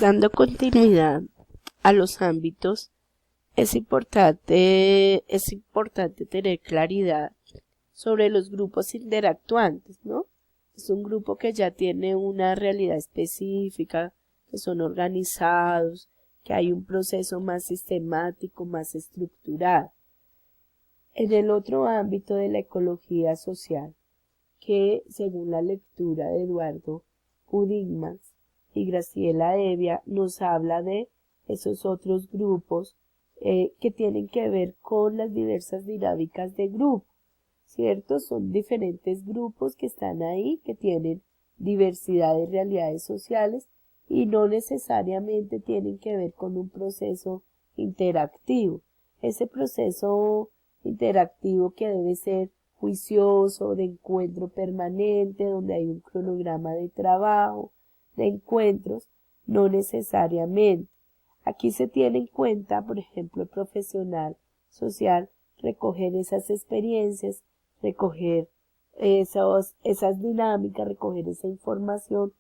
Dando continuidad a los ámbitos, es importante tener claridad sobre los grupos interactuantes, ¿no? Es un grupo que ya tiene una realidad específica, que son organizados, que hay un proceso más sistemático, más estructurado. En el otro ámbito de la ecología social, que según la lectura de Eduardo Udinmas y Graciela Evia nos habla de esos otros grupos que tienen que ver con las diversas dinámicas de grupo, ¿cierto? Son diferentes grupos que están ahí, que tienen diversidad de realidades sociales y no necesariamente tienen que ver con un proceso interactivo. Ese proceso interactivo que debe ser juicioso, de encuentro permanente, donde hay un cronograma de trabajo, de encuentros, no necesariamente. Aquí se tiene en cuenta, por ejemplo, el profesional social, recoger esas experiencias, recoger esas dinámicas, recoger esa información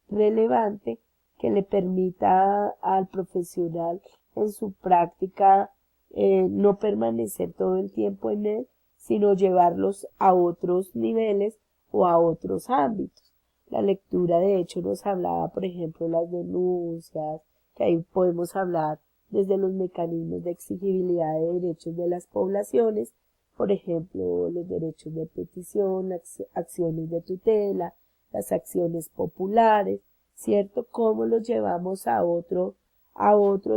relevante que le permita al profesional en su práctica no permanecer todo el tiempo en él, sino llevarlos a otros niveles o a otros ámbitos. La lectura de hecho nos hablaba, por ejemplo, de las denuncias, que ahí podemos hablar desde los mecanismos de exigibilidad de derechos de las poblaciones, por ejemplo, los derechos de petición, las acciones de tutela, las acciones populares, ¿cierto? Cómo los llevamos a otros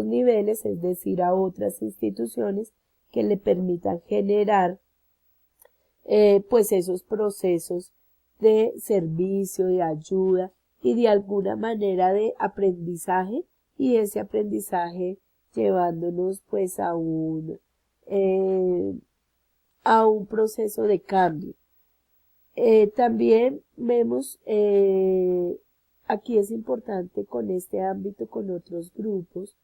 niveles, es decir, a otras instituciones que le permitan generar pues esos procesos de servicio, de ayuda y de alguna manera de aprendizaje, y ese aprendizaje llevándonos pues a un proceso de cambio. También vemos, aquí es importante con este ámbito, con otros grupos.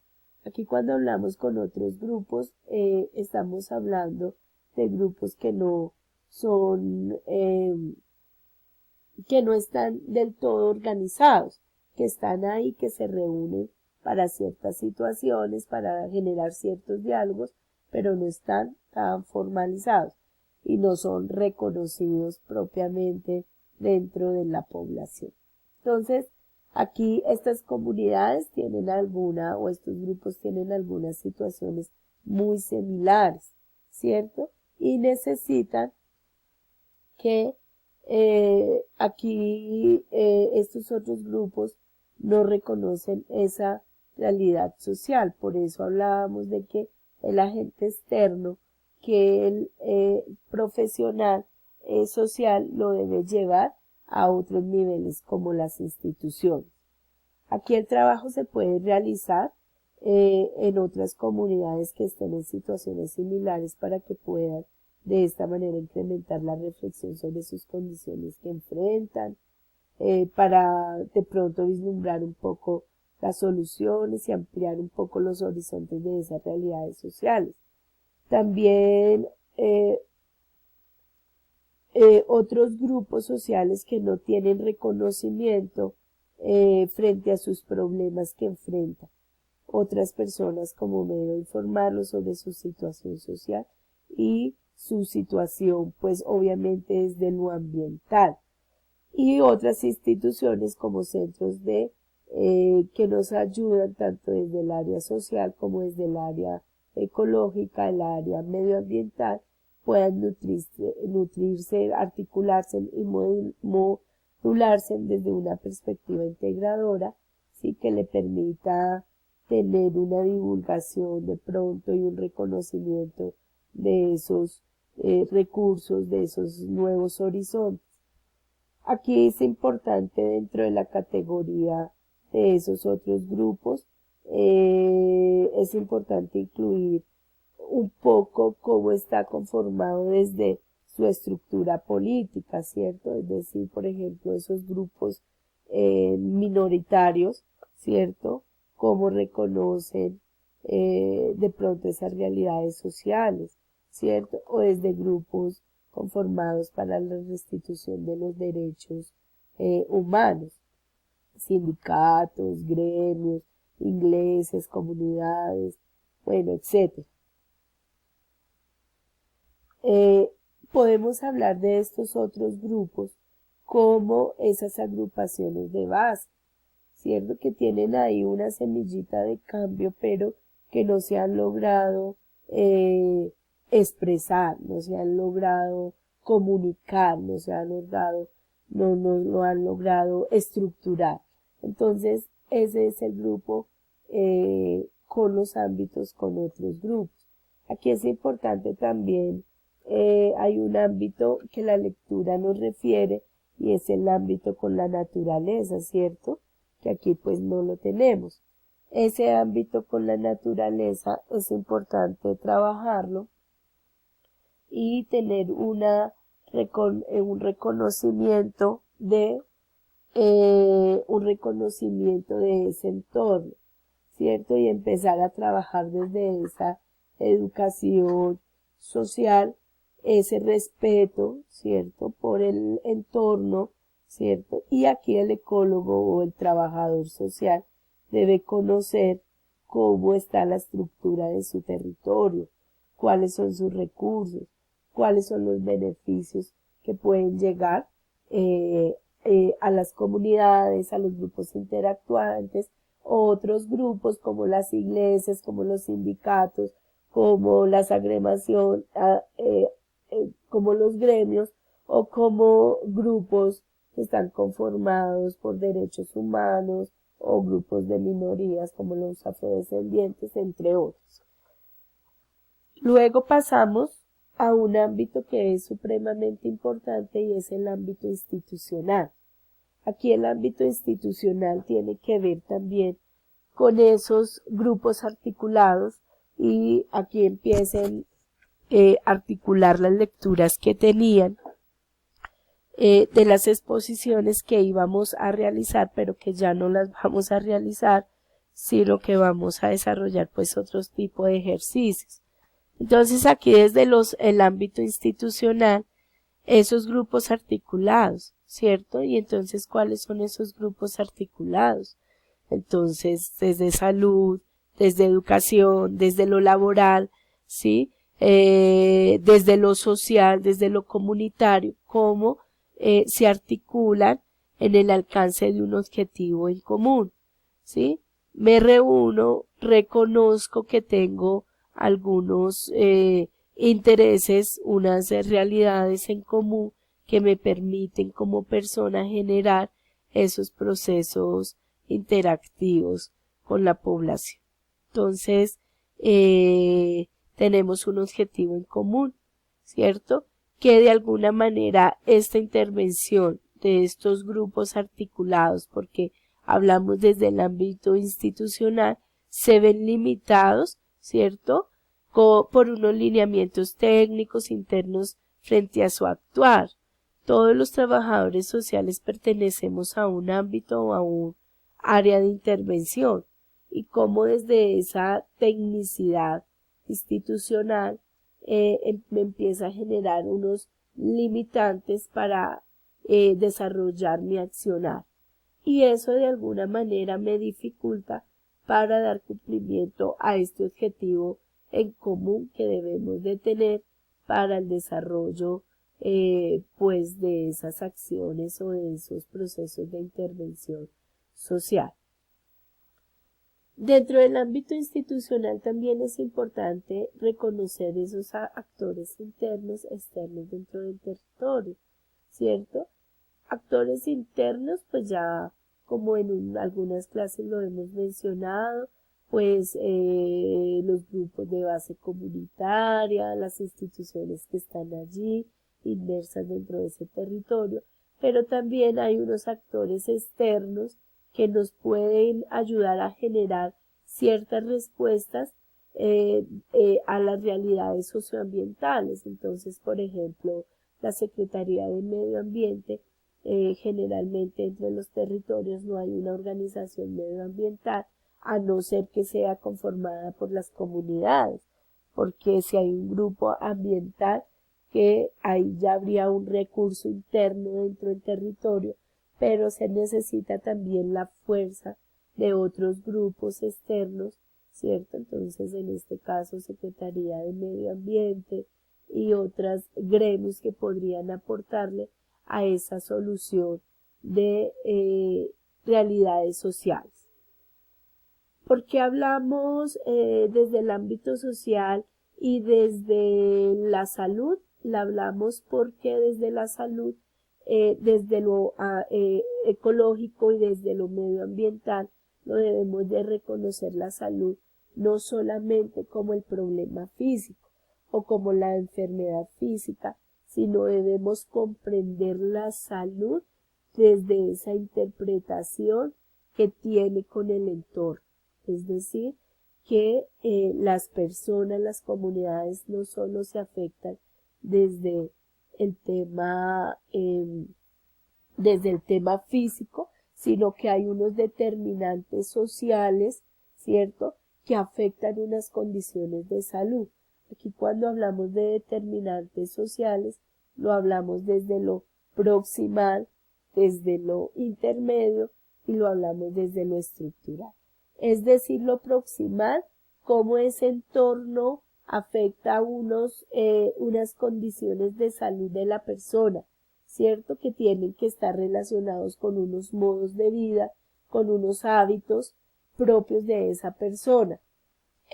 Aquí cuando hablamos con otros grupos, estamos hablando de grupos que no son, que no están del todo organizados, que están ahí, que se reúnen para ciertas situaciones, para generar ciertos diálogos, pero no están tan formalizados y no son reconocidos propiamente dentro de la población. Entonces, aquí estas comunidades tienen alguna, o estos grupos tienen algunas situaciones muy similares, ¿cierto? Y necesitan que aquí estos otros grupos no reconocen esa realidad social. Por eso hablábamos de que el agente externo, que el profesional social lo debe llevar a otros niveles como las instituciones. Aquí el trabajo se puede realizar en otras comunidades que estén en situaciones similares para que puedan de esta manera incrementar la reflexión sobre sus condiciones que enfrentan, para de pronto vislumbrar un poco las soluciones y ampliar un poco los horizontes de esas realidades sociales. También otros grupos sociales que no tienen reconocimiento frente a sus problemas que enfrentan otras personas como medio de informarlos sobre su situación social y su situación, pues obviamente es de lo ambiental, y otras instituciones como centros de que nos ayudan tanto desde el área social como desde el área ecológica, el área medioambiental, puedan nutrirse, articularse y modularse desde una perspectiva integradora, sí, que le permita tener una divulgación de pronto y un reconocimiento de esos recursos, de esos nuevos horizontes. Aquí es importante dentro de la categoría de esos otros grupos, es importante incluir un poco cómo está conformado desde su estructura política, ¿cierto? Es decir, por ejemplo, esos grupos minoritarios, ¿cierto? Cómo reconocen de pronto esas realidades sociales, ¿cierto? O desde grupos conformados para la restitución de los derechos humanos. sindicatos, gremios, iglesias, comunidades, bueno, etcétera. Podemos hablar de estos otros grupos como esas agrupaciones de base, ¿cierto? Que tienen ahí una semillita de cambio, pero que no se han logrado expresar, no se han logrado comunicar, no se han logrado, no lo han logrado estructurar. Entonces, ese es el grupo con los ámbitos con otros grupos. Aquí es importante también, hay un ámbito que la lectura nos refiere y es el ámbito con la naturaleza, ¿cierto? Que aquí pues no lo tenemos. Ese ámbito con la naturaleza es importante trabajarlo y tener un reconocimiento de ese entorno, ¿cierto? Y empezar a trabajar desde esa educación social, ese respeto, ¿cierto? Por el entorno, ¿cierto? Y aquí el ecólogo o el trabajador social debe conocer cómo está la estructura de su territorio, cuáles son sus recursos, cuáles son los beneficios que pueden llegar a las comunidades, a los grupos interactuantes, otros grupos como las iglesias, como los sindicatos, como las agremiación, como los gremios o como grupos que están conformados por derechos humanos o grupos de minorías como los afrodescendientes, entre otros. Luego pasamos a un ámbito que es supremamente importante y es el ámbito institucional. Aquí el ámbito institucional tiene que ver también con esos grupos articulados y aquí empiecen articular las lecturas que tenían de las exposiciones que íbamos a realizar, pero que ya no las vamos a realizar, sino que vamos a desarrollar pues otros tipos de ejercicios. Entonces aquí desde el ámbito institucional, esos grupos articulados, ¿cierto? Y entonces, ¿cuáles son esos grupos articulados? Entonces, desde salud, desde educación, desde lo laboral, ¿sí? Desde lo social, desde lo comunitario, cómo se articulan en el alcance de un objetivo en común, ¿sí? Me reúno, reconozco que tengo algunos intereses, unas realidades en común que me permiten como persona generar esos procesos interactivos con la población. Entonces, tenemos un objetivo en común, ¿cierto? Que de alguna manera esta intervención de estos grupos articulados, porque hablamos desde el ámbito institucional, se ven limitados, ¿cierto? Por unos lineamientos técnicos internos frente a su actuar. Todos los trabajadores sociales pertenecemos a un ámbito o a un área de intervención y cómo desde esa tecnicidad institucional me empieza a generar unos limitantes para desarrollar mi accionar. Y eso de alguna manera me dificulta para dar cumplimiento a este objetivo en común que debemos de tener para el desarrollo pues de esas acciones o de esos procesos de intervención social. Dentro del ámbito institucional también es importante reconocer esos actores internos, externos dentro del territorio, ¿cierto? Actores internos, pues ya como en algunas clases lo hemos mencionado, pues los grupos de base comunitaria, las instituciones que están allí, inmersas dentro de ese territorio, pero también hay unos actores externos que nos pueden ayudar a generar ciertas respuestas a las realidades socioambientales. Entonces, por ejemplo, la Secretaría de Medio Ambiente, generalmente entre los territorios no hay una organización medioambiental, a no ser que sea conformada por las comunidades, porque si hay un grupo ambiental, que ahí ya habría un recurso interno dentro del territorio pero se necesita también la fuerza de otros grupos externos, ¿cierto? Entonces, en este caso, Secretaría de Medio Ambiente y otros gremios que podrían aportarle a esa solución de realidades sociales. ¿Por qué hablamos desde el ámbito social y desde la salud? La hablamos porque desde la salud, desde lo ecológico y desde lo medioambiental, no debemos de reconocer la salud no solamente como el problema físico o como la enfermedad física, sino debemos comprender la salud desde esa interpretación que tiene con el entorno. Es decir, que las personas, las comunidades no solo se afectan desde el tema físico, sino que hay unos determinantes sociales, ¿cierto?, que afectan unas condiciones de salud. Aquí cuando hablamos de determinantes sociales, lo hablamos desde lo proximal, desde lo intermedio y lo hablamos desde lo estructural. Es decir, lo proximal, cómo ese entorno afecta unas condiciones de salud de la persona, ¿cierto? Que tienen que estar relacionados con unos modos de vida, con unos hábitos propios de esa persona.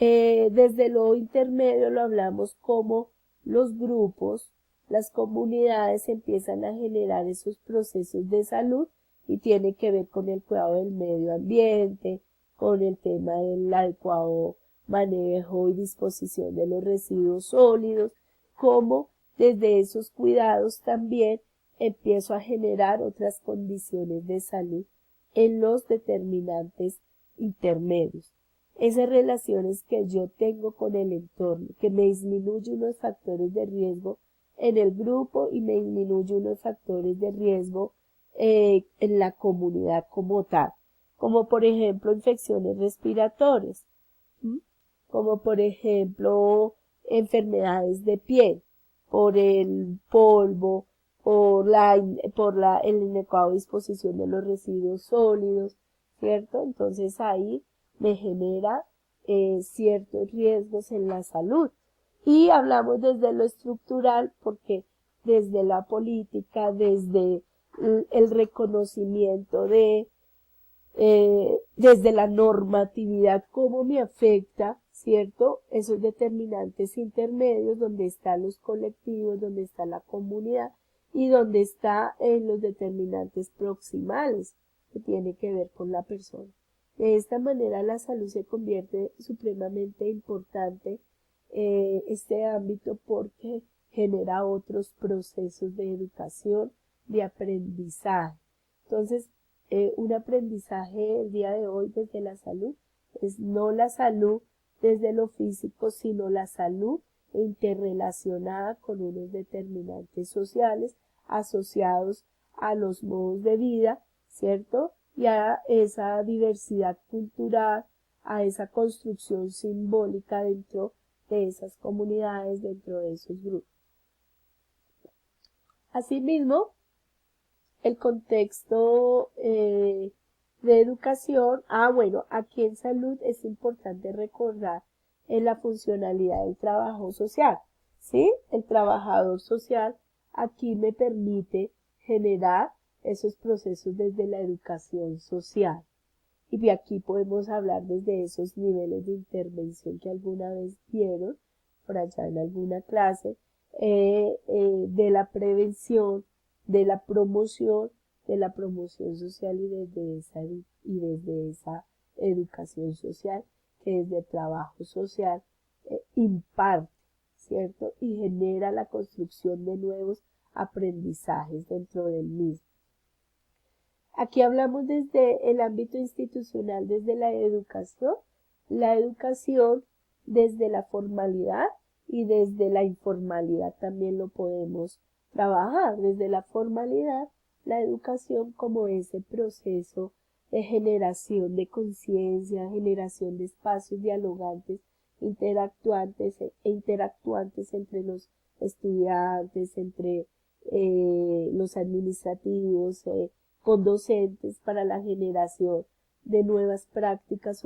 Desde lo intermedio lo hablamos como los grupos, las comunidades empiezan a generar esos procesos de salud y tiene que ver con el cuidado del medio ambiente, con el tema del adecuado manejo y disposición de los residuos sólidos, como desde esos cuidados también empiezo a generar otras condiciones de salud en los determinantes intermedios. Esas relaciones que yo tengo con el entorno, que me disminuye unos factores de riesgo en el grupo y me disminuye unos factores de riesgo en la comunidad como tal, como por ejemplo infecciones respiratorias, como por ejemplo enfermedades de piel, por el polvo, por la inadecuada disposición de los residuos sólidos, ¿cierto? Entonces ahí me genera ciertos riesgos en la salud. Y hablamos desde lo estructural porque desde la política, desde el reconocimiento desde la normatividad, cómo me afecta, ¿cierto? Esos determinantes intermedios, donde están los colectivos, donde está la comunidad y donde está en los determinantes proximales, que tiene que ver con la persona. De esta manera la salud se convierte supremamente importante este ámbito porque genera otros procesos de educación, de aprendizaje. Entonces, un aprendizaje el día de hoy desde la salud es no la salud desde lo físico, sino la salud interrelacionada con unos determinantes sociales asociados a los modos de vida, ¿cierto? Y a esa diversidad cultural, a esa construcción simbólica dentro de esas comunidades, dentro de esos grupos. Asimismo, el contexto de educación, bueno, aquí en salud es importante recordar en la funcionalidad del trabajo social, ¿sí? El trabajador social aquí me permite generar esos procesos desde la educación social. Y de aquí podemos hablar desde esos niveles de intervención que alguna vez vieron por allá en alguna clase, de la prevención, de la promoción social y desde esa educación social que desde el trabajo social imparte, ¿cierto? Y genera la construcción de nuevos aprendizajes dentro del mismo. Aquí hablamos desde el ámbito institucional, desde la educación desde la formalidad y desde la informalidad también lo podemos trabajar. Desde la formalidad, la educación como ese proceso de generación de conciencia, generación de espacios dialogantes, interactuantes entre los estudiantes, entre los administrativos, con docentes para la generación de nuevas prácticas